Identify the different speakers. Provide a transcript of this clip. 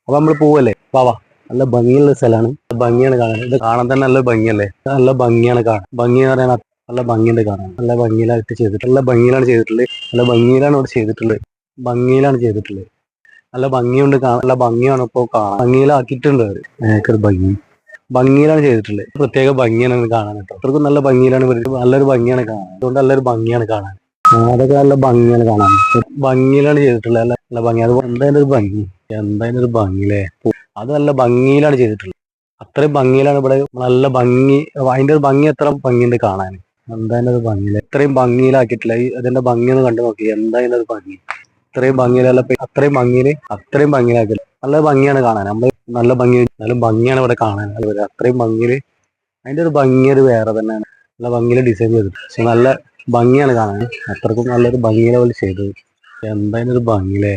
Speaker 1: അപ്പൊ നമ്മൾ പോവല്ലേ, വാ. നല്ല ഭംഗിയുള്ള സ്ഥലമാണ്, ഭംഗിയാണ് കാണാൻ. ഇത് കാണാൻ തന്നെ നല്ല ഭംഗിയല്ലേ, നല്ല ഭംഗിയാണ് കാണാൻ. ഭംഗി എന്ന് പറയാൻ നല്ല ഭംഗിയുണ്ട് കാണാൻ. നല്ല ഭംഗിയിലായിട്ട് ചെയ്തിട്ട്, നല്ല ഭംഗിയിലാണ് ചെയ്തിട്ടുള്ളത്. നല്ല ഭംഗിയിലാണ് ഇവിടെ ചെയ്തിട്ടുള്ളത്. ഭംഗിയിലാണ് ചെയ്തിട്ടുള്ളത്. നല്ല ഭംഗിയുണ്ട് കാണാൻ. നല്ല ഭംഗിയാണ് ഇപ്പോൾ കാണാൻ. ഭംഗിയിലാക്കിയിട്ടുണ്ട് അവര്. ഒരു ഭംഗി ഭംഗിയിലാണ് ചെയ്തിട്ടുള്ളത്. പ്രത്യേക ഭംഗിയാണ് ഇത് കാണാൻ കേട്ടോ. അത്രക്കും നല്ല ഭംഗിയിലാണ് നല്ലൊരു ഭംഗിയാണ് കാണാൻ. അതുകൊണ്ട് നല്ലൊരു ഭംഗിയാണ് കാണാൻ. അതൊക്കെ നല്ല ഭംഗിയാണ് കാണാൻ. ഭംഗിയിലാണ് ചെയ്തിട്ടുള്ളത്. നല്ല നല്ല ഭംഗി. അത് എന്തായാലും ഒരു ഭംഗി, എന്തായാലും ഒരു ഭംഗിയില്ലേ. അത് നല്ല ഭംഗിയിലാണ് ചെയ്തിട്ടുള്ളത്. അത്രയും ഭംഗിയിലാണ് ഇവിടെ. നല്ല ഭംഗി, അതിന്റെ ഒരു ഭംഗി എത്ര ഭംഗിയുണ്ട് കാണാൻ. എന്തായാലും ഒരു ഭംഗിയില്ല, ഇത്രയും ഭംഗിയിലാക്കിയിട്ടില്ല. അതിന്റെ ഭംഗി ഒന്ന് കണ്ടു നോക്കി. എന്തായാലും ഒരു ഭംഗി. ഇത്രയും ഭംഗിയിലല്ല, അത്രയും ഭംഗിയിലാക്കില്ല. നല്ല ഭംഗിയാണ് കാണാൻ. നമ്മള് നല്ല ഭംഗി, നല്ല ഭംഗിയാണ് ഇവിടെ കാണാൻ. അത്രയും ഭംഗിയില് അതിന്റെ ഒരു ഭംഗി ഒരു വേറെ തന്നെയാണ്. നല്ല ഭംഗിയിൽ ഡിസൈൻ ചെയ്തിട്ട്, പക്ഷെ നല്ല ഭംഗിയാണ് കാണാൻ. അത്രക്കും നല്ലൊരു ഭംഗിയിലെ പോലെ ചെയ്തത്. എന്തായാലും ഒരു ഭംഗിയില്ലേ.